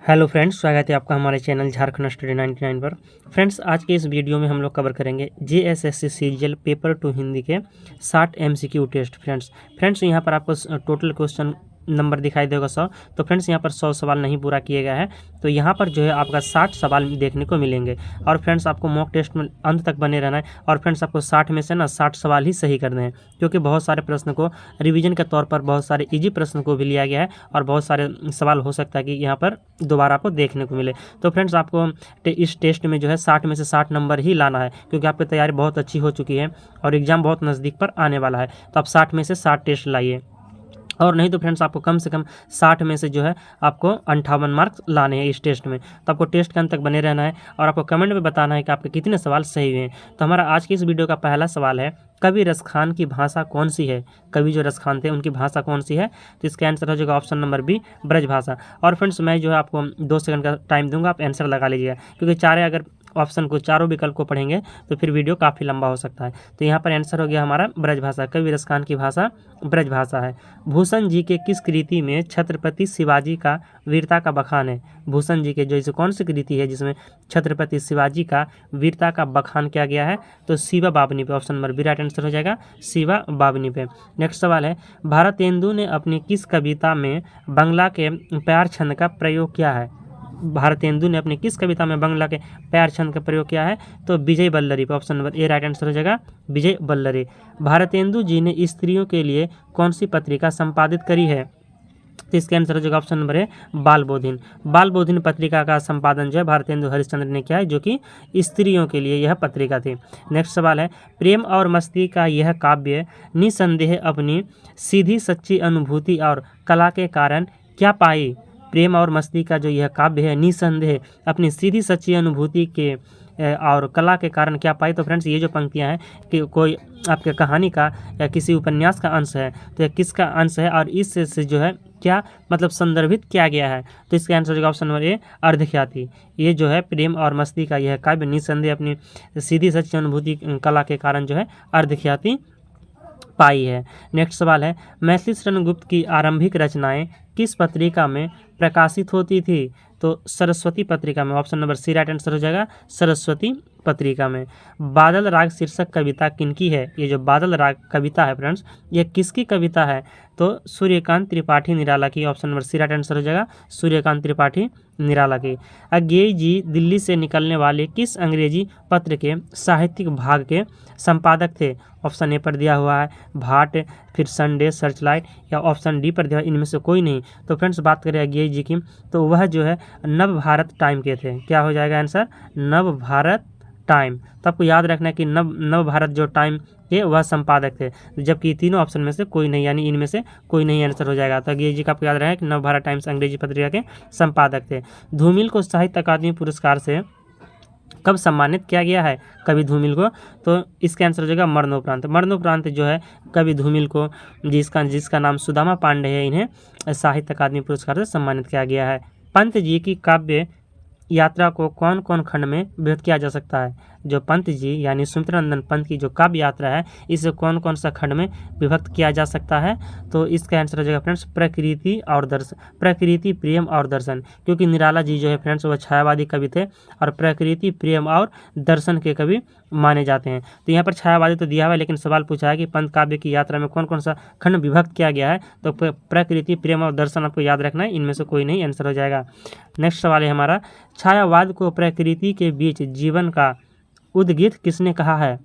Hello friends, स्वागत है आपका हमारे चैनल झारखंड स्टडी 99 पर। फ्रेंड्स, आज के इस वीडियो में हम लोग कवर करेंगे जेएसएससी सीजीएल पेपर 2 हिंदी के 60 एमसीक्यू टेस्ट। फ्रेंड्स यहाँ पर आपको टोटल क्वेश्चन नंबर दिखाई देगा 100। तो फ्रेंड्स यहाँ पर 100 सवाल नहीं पूरा किया गया है, तो यहाँ पर जो है आपका 60 सवाल देखने को मिलेंगे। और फ्रेंड्स आपको मॉक टेस्ट में अंत तक बने रहना है। और फ्रेंड्स आपको 60 में से ना 60 सवाल ही सही करने हैं, क्योंकि बहुत सारे प्रश्न को रिवीजन के तौर पर बहुत सारे इजी प्रश्न को भी लिया गया है और बहुत सारे सवाल हो सकता है कि यहाँ पर दोबारा आपको देखने को मिले। तो फ्रेंड्स आपको इस टेस्ट में जो है 60 में से 60 नंबर ही लाना है, क्योंकि आपकी तैयारी बहुत अच्छी हो चुकी है और एग्ज़ाम बहुत नज़दीक पर आने वाला है। तो आप 60 में से 60 टेस्ट लाइए, और नहीं तो फ्रेंड्स आपको कम से कम 60 में से जो है आपको 58 मार्क्स लाने हैं इस टेस्ट में। तो आपको टेस्ट के अंत तक बने रहना है और आपको कमेंट में बताना है कि आपके कितने सवाल सही हुए हैं। तो हमारा आज की इस वीडियो का पहला सवाल है, कवि रसखान की भाषा कौन सी है? कवि जो रसखान थे उनकी भाषा कौन सी है? तो इसका आंसर हो जाएगा ऑप्शन नंबर बी, ब्रज भाषा। और फ्रेंड्स मैं जो है आपको 2 सेकंड का टाइम दूंगा, आप आंसर लगा लीजिएगा, क्योंकि अगर ऑप्शन को चारों विकल्प को पढ़ेंगे तो फिर वीडियो काफ़ी लंबा हो सकता है। तो यहाँ पर आंसर हो गया हमारा ब्रज भाषा। कवि रसखान की भाषा ब्रज भाषा है। भूषण जी के किस कृति में छत्रपति शिवाजी का वीरता का बखान है? भूषण जी के जो इसे कौन सी कृति है जिसमें छत्रपति शिवाजी का वीरता का बखान किया गया है? तो शिवा बावनी पे, option number B right answer हो जाएगा, शिवा बावनी पे। नेक्स्ट सवाल है, भारतेंदु ने अपनी किस कविता में बंगला के प्यार छंद का प्रयोग किया है? भारतेंदु ने अपनी किस कविता में बंगला के प्यार छंद का प्रयोग किया है? तो विजय बल्लरी पे, option number A right answer हो जाएगा, विजय बल्लरी। भारतेंदु जी ने स्त्रियों के लिए कौन सी पत्रिका संपादित करी है? तो इसका आंसर हो जाएगा ऑप्शन नंबर ए, बाल बोधिन। बाल बोधिन पत्रिका का संपादन जो है भारतेंदु हरिश्चंद्र ने किया है, जो कि स्त्रियों के लिए यह पत्रिका थी। नेक्स्ट सवाल है, प्रेम और मस्ती का यह काव्य निसंदेह अपनी सीधी सच्ची अनुभूति और कला के कारण क्या पाई? प्रेम और मस्ती का जो यह काव्य है निसंदेह अपनी सीधी सच्ची अनुभूति के और कला के कारण क्या पाई? तो फ्रेंड्स ये जो पंक्तियां हैं कि कोई आपके कहानी का या किसी उपन्यास का अंश है, तो यह किसका अंश है और इससे जो है क्या मतलब संदर्भित किया गया है? तो इसका आंसर होगा ऑप्शन नंबर ए, अर्धख्याति। ये जो है प्रेम और मस्ती का यह काव्य निसंदेह अपनी सीधी सच्ची अनुभूति कला के कारण जो है अर्धख्याति पाई है। नेक्स्ट सवाल है, मैथिली शरण गुप्त की आरंभिक रचनाएं किस पत्रिका में प्रकाशित होती थी? तो सरस्वती पत्रिका में, option number C right answer हो जाएगा, सरस्वती पत्रिका में। बादल राग शीर्षक कविता किनकी है? ये जो बादल राग कविता है फ्रेंड्स, ये किसकी कविता है? तो सूर्यकांत त्रिपाठी निराला की, option number C right answer हो जाएगा, सूर्यकांत त्रिपाठी निराला की। अज्ञेय जी दिल्ली से निकलने वाले किस अंग्रेजी पत्र के साहित्यिक भाग के संपादक थे? ऑप्शन ए पर दिया हुआ है भाट, फिर संडे, सर्चलाइट, या ऑप्शन डी पर दिया है इनमें से कोई नहीं। तो फ्रेंड्स बात करें अज्ञेय जी की, तो वह जो है नव भारत टाइम के थे। क्या हो जाएगा आंसर? नव भारत टाइम। तो आपको याद रखना है कि नव भारत जो टाइम के वह संपादक थे, जबकि तीनों ऑप्शन में से कोई नहीं, यानी इनमें से कोई नहीं आंसर हो जाएगा। तो अज्ञेय जी का आपको याद रहे कि नव भारत टाइम्स अंग्रेजी पत्रिका के संपादक थे। धूमिल को साहित्य अकादमी पुरस्कार से कब सम्मानित किया गया है कवि धूमिल को? तो इसका आंसर हो जाएगा मरणोपरांत। मरणोपरांत जो है कवि धूमिल को, जिसका नाम सुदामा पांडे है, इन्हें साहित्य अकादमी पुरस्कार से सम्मानित किया गया है। पंत जी की काव्य यात्रा को कौन कौन खंड में विभक्त किया जा सकता है? जो पंत जी यानी सुमित्रानंदन पंत की जो काव्य यात्रा है, इसे कौन कौन सा खंड में विभक्त किया जा सकता है? तो इसका आंसर हो जाएगा फ्रेंड्स प्रकृति और दर्शन, प्रकृति, प्रेम और दर्शन, क्योंकि निराला जी जो है फ्रेंड्स वह छायावादी कवि थे और प्रकृति, प्रेम और दर्शन के कवि माने जाते हैं। तो यहाँ पर छायावादी तो दिया हुआ है, लेकिन सवाल पूछा है कि पंत काव्य की यात्रा में कौन कौन सा खंड विभक्त किया गया है? तो प्रकृति, प्रेम और दर्शन आपको याद रखना है, इनमें से कोई नहीं आंसर हो जाएगा। नेक्स्ट सवाल है हमारा, छायावाद को प्रकृति के बीच जीवन का उद्गीत किसने कहा है?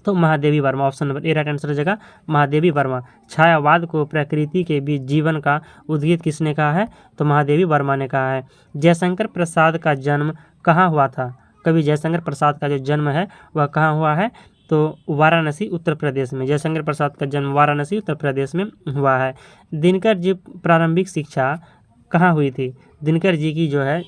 तो Mahadevi Verma, option number A right answer हो जाएगा, महादेवी वर्मा। छायावाद को प्रकृति के बीच जीवन का उद्गीत किसने कहा है? तो महादेवी वर्मा ने कहा है। जयशंकर प्रसाद का जन्म कहाँ हुआ था? कवि जयशंकर प्रसाद का जो जन्म है वह कहाँ हुआ है? तो वाराणसी उत्तर प्रदेश में। जयशंकर प्रसाद का जन्म वाराणसी उत्तर प्रदेश में हुआ है। दिनकर जी प्रारंभिक शिक्षा कहाँ हुई थी? दिनकर जी की जो है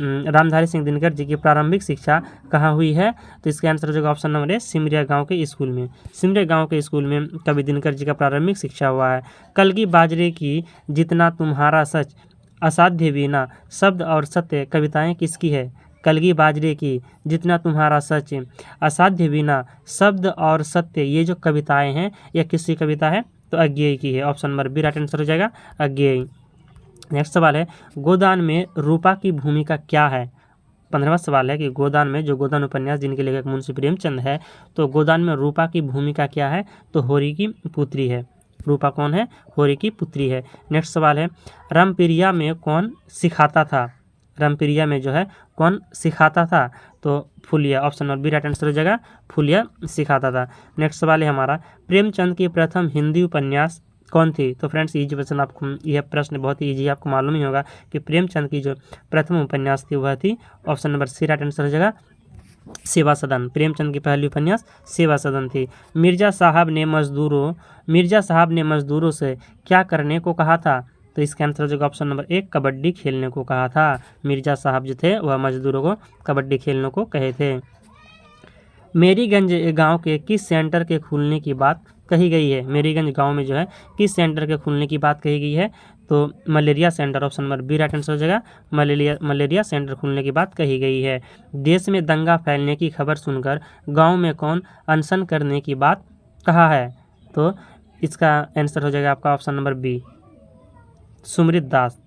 रामधारी सिंह दिनकर जी की प्रारंभिक शिक्षा कहाँ हुई है? तो इसका आंसर हो जाएगा ऑप्शन नंबर ए, सिमरिया गांव के स्कूल में। सिमरिया गांव के स्कूल में कवि दिनकर जी का प्रारंभिक शिक्षा हुआ है। कलगी बाजरे की जितना तुम्हारा सच असाध्य बिना शब्द और सत्य कविताएं किसकी है? कलगी बाजरे की जितना तुम्हारा सच असाध्य बिना शब्द और सत्य, ये जो कविताएं हैं यह किसकी कविता है? तो अज्ञेय की है। Option number B right answer हो जाएगा, अज्ञेय। नेक्स्ट सवाल है गोदान में रूपा की भूमिका क्या है। 15वां सवाल है कि गोदान में, जो गोदान उपन्यास जिनके लेखक मुंशी प्रेमचंद है, तो गोदान में रूपा की भूमिका क्या है, तो होरी की पुत्री है। रूपा कौन है, होरी की पुत्री है। नेक्स्ट सवाल है रामप्रिया में कौन सिखाता था। रामप्रिया में जो है कौन सिखाता था, तो Phuliya. Option number B right answer हो जाएगा, फुलिया सिखाता था। नेक्स्ट सवाल है हमारा प्रेमचंद की प्रथम हिंदी उपन्यास कौन थी। तो फ्रेंड्स इजी क्वेश्चन, आपको यह प्रश्न बहुत ही ईजी, आपको मालूम ही होगा कि प्रेमचंद की जो प्रथम उपन्यास थी वह थी option number C right answer हो जाएगा, सेवा सदन। प्रेमचंद की पहली उपन्यास सेवा सदन थी। मिर्जा साहब ने मजदूरों से क्या करने को कहा था, तो इसका आंसर हो जाएगा ऑप्शन नंबर एक, कबड्डी खेलने को कहा था। मिर्जा साहब जो थे वह मजदूरों को कबड्डी खेलने को कहे थे। मेरीगंज गांव के किस सेंटर के खुलने की बात कही गई है। मेरीगंज गांव में जो है किस सेंटर के खुलने की बात कही गई है, तो malaria centre. Option number B right answer हो जाएगा, मलेरिया सेंटर खुलने की बात कही गई है। देश में दंगा फैलने की खबर सुनकर गांव में कौन अनशन करने की बात कहा है, तो इसका आंसर हो जाएगा आपका ऑप्शन नंबर बी, सुमृत दास।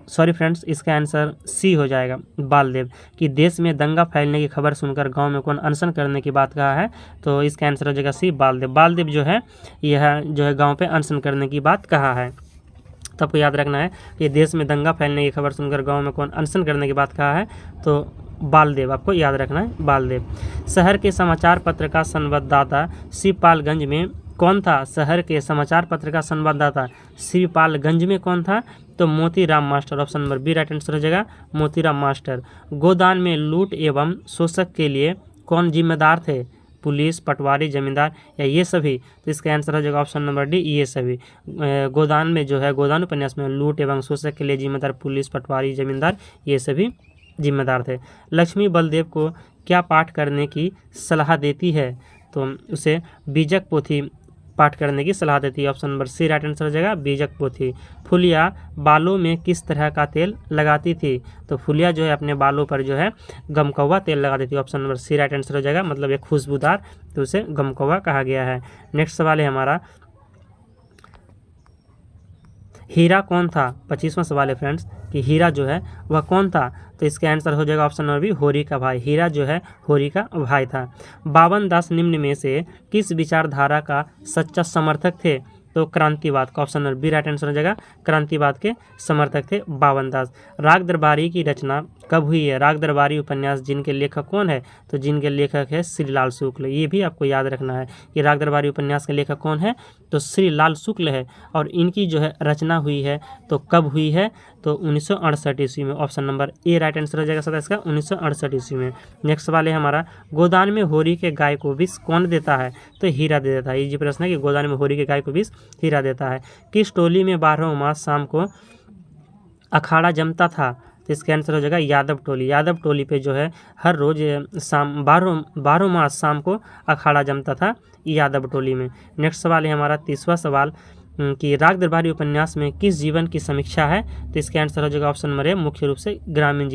सॉरी फ्रेंड्स, इसका आंसर सी हो जाएगा, बालदेव। कि देश में दंगा फैलने की खबर सुनकर गांव में कौन अनशन करने की बात कहा है, तो इसका आंसर हो जाएगा सी, बालदेव। बालदेव जो है यह जो है गांव पे अनशन करने की बात कहा है। तो आपको याद रखना है कि देश में दंगा फैलने की खबर सुनकर गांव में कौन अनशन करने की बात कहा है, तो बालदेव, आपको याद रखना है, बालदेव। शहर के समाचार पत्र का संवाददाता शिवपालगंज में कौन था। शहर के समाचार पत्र का संवाददाता शिवपालगंज में कौन था, तो Motiram master. Option number B right answer हो जाएगा, मोतीराम मास्टर। गोदान में लूट एवं शोषक के लिए कौन जिम्मेदार थे, पुलिस, पटवारी, जमींदार या ये सभी, तो इसका आंसर हो जाएगा ऑप्शन नंबर डी, ये सभी। गोदान में जो है गोदान उपन्यास में लूट एवं शोषक के लिए जिम्मेदार पुलिस, पटवारी, जमींदार ये सभी जिम्मेदार थे। लक्ष्मी बलदेव को क्या पाठ करने की सलाह देती है, तो उसे बीजक पोथी पाठ करने की सलाह देती है। Option number C right answer हो जाएगा, बीजक पोथी। फुलिया बालों में किस तरह का तेल लगाती थी, तो फुलिया जो है अपने बालों पर जो है गमकौवा तेल लगाती थी। Option number C right answer हो जाएगा, मतलब एक खुशबूदार, तो उसे गमकौवा कहा गया है। नेक्स्ट सवाल है हमारा हीरा कौन था। 25वां सवाल है फ्रेंड्स कि हीरा जो है वह कौन था, तो इसका आंसर हो जाएगा ऑप्शन नंबर बी, होरी का भाई। हीरा जो है होरी का भाई था। बावन दास निम्न में से किस विचारधारा का सच्चा समर्थक थे, तो क्रांतिवाद का। Option number B right answer हो जाएगा, क्रांतिवाद के समर्थक थे बावन दास। राग दरबारी की रचना कब हुई है। राग दरबारी उपन्यास जिनके लेखक कौन है, तो जिनके लेखक है श्रीलाल शुक्ल। ये भी आपको याद रखना है कि राग दरबारी उपन्यास के लेखक कौन है, तो श्रीलाल शुक्ल है। और इनकी जो है रचना हुई है तो कब हुई है, तो 1968 ईस्वी में। Option number A right answer हो जाएगा सदा इसका, 1968 ईस्वी में। नेक्स्ट सवाल है हमारा गोदान में होरी के गाय को विष कौन देता है, तो हीरा दे देता है। ये प्रश्न है कि गोदान में होरी के गाय को विष हीरा देता है। किस टोली में 12 मास शाम को अखाड़ा जमता था, तो इसका आंसर हो जाएगा यादव टोली। यादव टोली पे जो है हर रोज शाम 12 मास शाम को अखाड़ा जमता था यादव टोली में। नेक्स्ट सवाल है हमारा 30वां सवाल कि राग दरबारी उपन्यास में किस जीवन की समीक्षा है, तो इसका आंसर हो जाएगा ऑप्शन नंबर ए, मुख्य रूप से ग्रामीण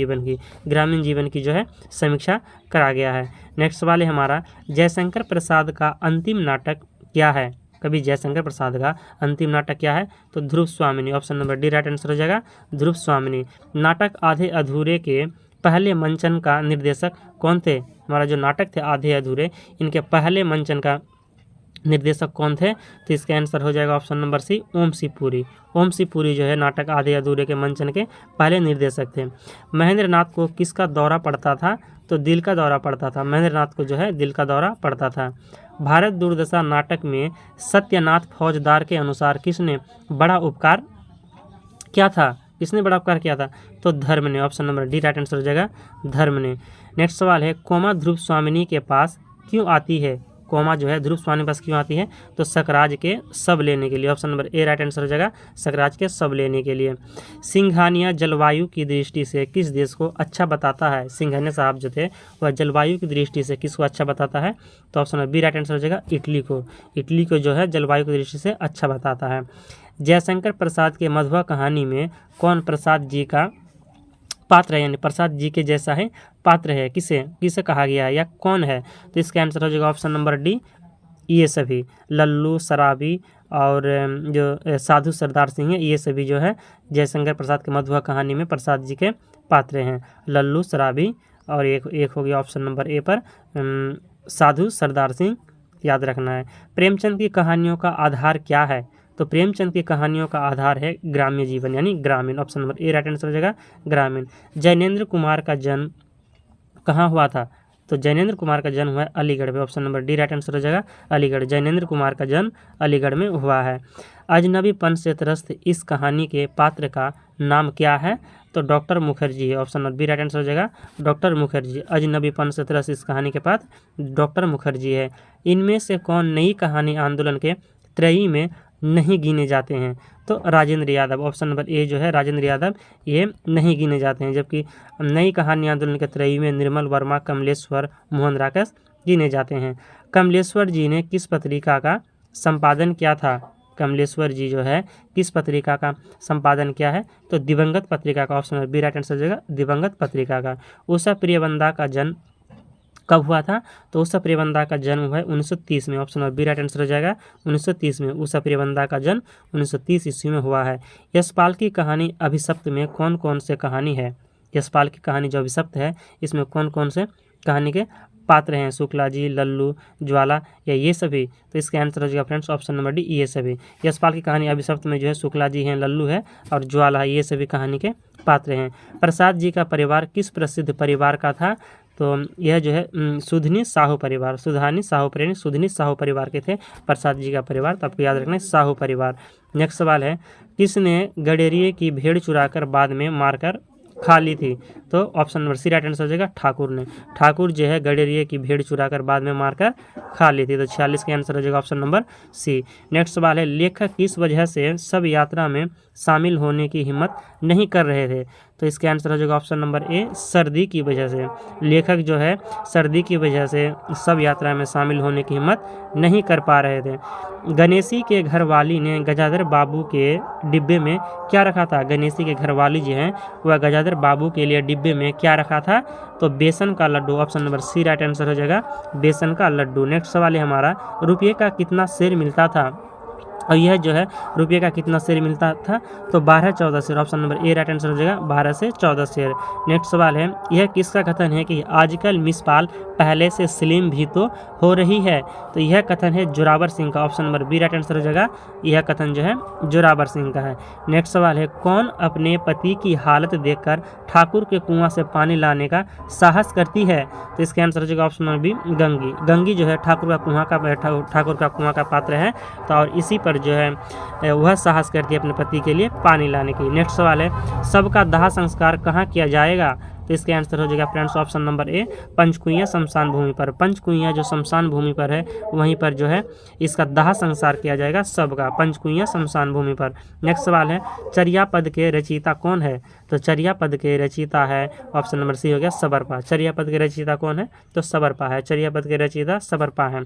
जीवन की जो है समीक्षा करा गया है। नेक्स्ट सवाल है हमारा जयशंकर प्रसाद का अंतिम नाटक क्या है। कवि जयशंकर प्रसाद का अंतिम नाटक क्या है, तो ध्रुव स्वामिनी। Option number D right answer हो जाएगा, ध्रुव स्वामिनी। नाटक आधे अधूरे के पहले मंचन का निर्देशक कौन थे। हमारा जो नाटक थे आधे अधूरे, इनके पहले मंचन का निर्देशक कौन थे, तो इसका आंसर हो जाएगा ऑप्शन नंबर सी, ओम सी पुरी। ओम सी पुरी जो है नाटक आधे अधूरे के मंचन के पहले निर्देशक थे। महेंद्र नाथ को किसका दौरा पड़ता था, तो दिल का दौरा पड़ता था। महेंद्र नाथ को जो है दिल का दौरा पड़ता था। भारत दुर्दशा नाटक में सत्यनाथ फौजदार के अनुसार किसने बड़ा उपकार क्या था, किसने बड़ा उपकार किया था, तो धर्म ने। Option number D right answer हो जाएगा, धर्म ने। नेक्स्ट सवाल है कोमा ध्रुव स्वामिनी के पास क्यों आती है। कोमा जो है ध्रुव स्वामिनी के पास क्यों आती है, तो सकराज के सब लेने के लिए। Option number A right answer हो जाएगा, सकराज के सब लेने के लिए। सिंघानिया जलवायु की दृष्टि से किस देश को अच्छा बताता है। सिंघानिया साहब जो थे वह जलवायु की दृष्टि से किसको अच्छा बताता है, तो option number B right answer हो जाएगा, इटली को। इटली को जो है जलवायु की दृष्टि से अच्छा बताता है। जयशंकर प्रसाद के मधुआ कहानी में कौन प्रसाद जी का पात्र है, यानी प्रसाद जी के जैसा है पात्र है, किसे कहा गया है या कौन है, तो इसका आंसर हो जाएगा ऑप्शन नंबर डी, ये सभी। लल्लू, शराबी और जो साधु सरदार सिंह है, ये सभी जो है जयशंकर प्रसाद के मधुआ कहानी में प्रसाद जी के पात्र हैं। लल्लू शराबी और एक हो गया ऑप्शन नंबर ए पर साधु सरदार सिंह, याद रखना है। प्रेमचंद की कहानियों का आधार क्या है? तो प्रेमचंद की कहानियों का आधार है ग्राम्य जीवन यानी ग्रामीण, option number A right answer हो जाएगा ग्रामीण। जैनेंद्र कुमार का जन्म कहाँ हुआ था? तो जैनेंद्र कुमार का जन्म हुआ है अलीगढ़ में, option number D right answer हो जाएगा अलीगढ़। जैनेंद्र कुमार का जन्म अलीगढ़ में हुआ है। अजनबीपन से त्रस्त इस कहानी के पात्र का नाम क्या है? तो डॉक्टर मुखर्जी है, option number B right answer हो जाएगा डॉक्टर मुखर्जी। अजनबीपन से त्रस्त इस कहानी के पात्र डॉक्टर मुखर्जी है। इनमें से कौन नई कहानी आंदोलन के त्रयी में नहीं गिने जाते हैं? तो राजेंद्र यादव, ऑप्शन नंबर ए जो है राजेंद्र यादव, ये नहीं गिने जाते हैं। जबकि नई कहानी आंदोलन के त्रयी में निर्मल वर्मा, कमलेश्वर, मोहन राकेश गिने जाते हैं। कमलेश्वर जी ने किस पत्रिका का संपादन किया था? कमलेश्वर जी जो है किस पत्रिका का संपादन किया है? तो दिवंगत पत्रिका का, option number B right answer हो जाएगा दिवंगत पत्रिका का। उषा प्रियवंदा का जन्म कब हुआ था? तो उषा प्रियवंदा का जन्म हुआ है 1930 में, option number B right answer हो जाएगा 1930 में। उषा प्रियवंदा का जन्म 1930 ईस्वी में हुआ है। यशपाल की कहानी अभिशप्त में कौन कौन से कहानी है? यशपाल की कहानी जो अभिशप्त है इसमें कौन कौन से कहानी के पात्र हैं? शुक्ला जी, लल्लू, ज्वाला या ये सभी? तो इसका आंसर हो जाएगा फ्रेंड्स ऑप्शन नंबर डी ये सभी। यशपाल की कहानी अभिशप्त में जो है शुक्ला जी हैं, लल्लू है और ज्वाला है, ये सभी कहानी के पात्र हैं। प्रसाद जी का परिवार किस प्रसिद्ध परिवार का था? तो यह जो है सुधनी साहू परिवार, सुधानी साहू परिवार, सुधनी साहू परिवार के थे प्रसाद जी का परिवार, तो आपको याद रखना है साहू परिवार। नेक्स्ट सवाल है किसने गडेरिए की भेड़ चुराकर बाद में मारकर खा ली थी? तो option number C right answer हो जाएगा ठाकुर ने। ठाकुर जो है गडेरिए की भेड़ चुराकर बाद में मारकर खा ली थी, तो 46 का आंसर हो जाएगा ऑप्शन नंबर सी। नेक्स्ट सवाल है लेखक किस वजह से सब यात्रा में शामिल होने की हिम्मत नहीं कर रहे थे? तो इसका आंसर हो जाएगा ऑप्शन नंबर ए सर्दी की वजह से। लेखक जो है सर्दी की वजह से सब यात्रा में शामिल होने की हिम्मत नहीं कर पा रहे थे। गणेशी के घरवाली ने गजाधर बाबू के डिब्बे में क्या रखा था? गणेशी के घरवाली जो हैं वह गजाधर बाबू के लिए डिब्बे में क्या रखा था? तो बेसन का लड्डू, option number C right answer हो जाएगा बेसन का लड्डू। नेक्स्ट सवाल है हमारा रुपये का कितना शेयर मिलता था? और यह जो है रुपये का कितना शेयर मिलता था? तो 12-14 share, option number A right answer हो जाएगा 12 से 14 शेयर। नेक्स्ट सवाल है यह किसका कथन है कि आजकल मिस पाल पहले से स्लिम भी तो हो रही है? तो यह कथन है जोरावर सिंह का, option number B right answer हो जाएगा यह कथन जो है जोरावर सिंह का है। नेक्स्ट सवाल है कौन अपने पति की हालत देखकर ठाकुर के कुआं से पानी लाने का साहस करती है? तो इसका आंसर हो जाएगा option number B Gangi. Gangi जो है ठाकुर का कुआं का पात्र है, तो और इसी पर जो है वह साहस करती है अपने पति के लिए पानी लाने की। नेक्स्ट सवाल है सबका दाह संस्कार कहाँ किया जाएगा? तो इसका आंसर हो जाएगा friends option number A Panchkuian शमशान भूमि पर। पंचकुइया जो शमशान भूमि पर है वहीं पर जो है इसका दाह संस्कार किया जाएगा सबका, पंचकुइया शमशान भूमि पर। नेक्स्ट सवाल है चर्या पद के रचयिता कौन है? तो चर्या पद के रचयिता है ऑप्शन नंबर सी हो गया सबरपा। चर्या पद के रचयिता कौन है? तो सबरपा है, चर्या पद के रचयिता सबरपा है।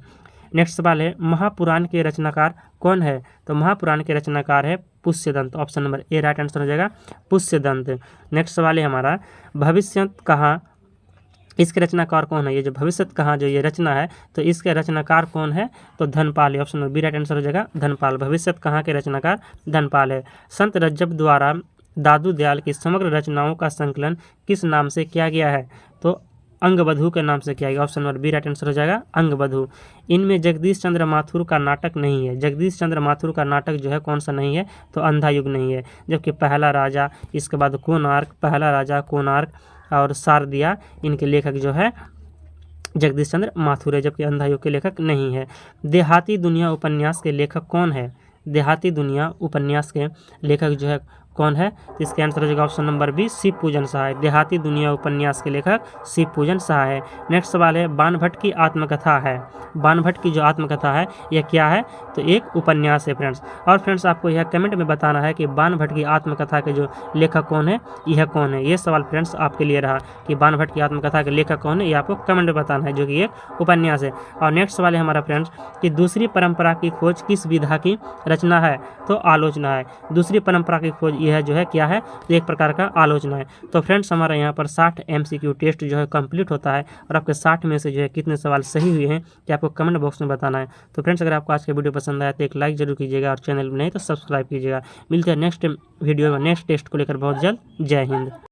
नेक्स्ट सवाल है महापुराण के रचनाकार कौन है? तो महापुराण के रचनाकार है Pushpadant, option number A right answer हो जाएगा पुष्यदंत। नेक्स्ट सवाल है हमारा भविष्य कहाँ, इसके रचनाकार कौन है? ये जो भविष्य कहाँ जो ये रचना है तो इसके रचनाकार कौन है? तो धनपाल है, option number B right answer हो जाएगा धनपाल। भविष्य कहाँ के रचनाकार धनपाल है। संत रज्जब द्वारा दादू दयाल की समग्र रचनाओं का संकलन किस नाम से किया गया है? तो अंगबधू के नाम से किया गया, option number B right answer हो जाएगा अंगबधू। इनमें जगदीश चंद्र माथुर का नाटक नहीं है। जगदीश चंद्र माथुर का नाटक जो है कौन सा नहीं है? तो अंधा युग नहीं है। जबकि पहला राजा, इसके बाद कोणार्क, पहला राजा, कोणार्क और शारदिया इनके लेखक जो है जगदीश चंद्र माथुर है, जबकि अंधा युग के लेखक नहीं है। देहाती दुनिया उपन्यास के लेखक कौन है? देहाती दुनिया उपन्यास के लेखक जो है कौन है? तो इसका आंसर हो जाएगा ऑप्शन नंबर बी शिव पूजन सहाय। देहाती दुनिया उपन्यास के लेखक शिव पूजन सहाय है। नेक्स्ट सवाल है बाणभट्ट की आत्मकथा है। बाणभट्ट की जो आत्मकथा है यह क्या है? तो एक उपन्यास है फ्रेंड्स। और फ्रेंड्स आपको यह कमेंट में बताना है कि बाणभट्ट की आत्मकथा के जो लेखक कौन है, यह कौन है। ये सवाल फ्रेंड्स आपके लिए रहा कि बाणभट्ट की आत्मकथा के लेखक कौन है, ये आपको कमेंट में बताना है, जो कि एक उपन्यास है। और नेक्स्ट सवाल है हमारा फ्रेंड्स कि दूसरी परंपरा की खोज किस विधा की रचना है? तो आलोचना है। दूसरी परंपरा की खोज यह जो है क्या है, तो एक प्रकार का आलोचना है। तो फ्रेंड्स हमारा यहाँ पर 60 MCQ टेस्ट जो है कंप्लीट होता है और आपके 60 में से जो है कितने सवाल सही हुए हैं कि आपको कमेंट बॉक्स में बताना है। तो फ्रेंड्स अगर आपको आज का वीडियो पसंद आया तो एक लाइक जरूर कीजिएगा और चैनल में नहीं तो सब्सक्राइब कीजिएगा। मिलते हैं नेक्स्ट वीडियो में नेक्स्ट टेस्ट को लेकर बहुत जल्द। जय हिंद।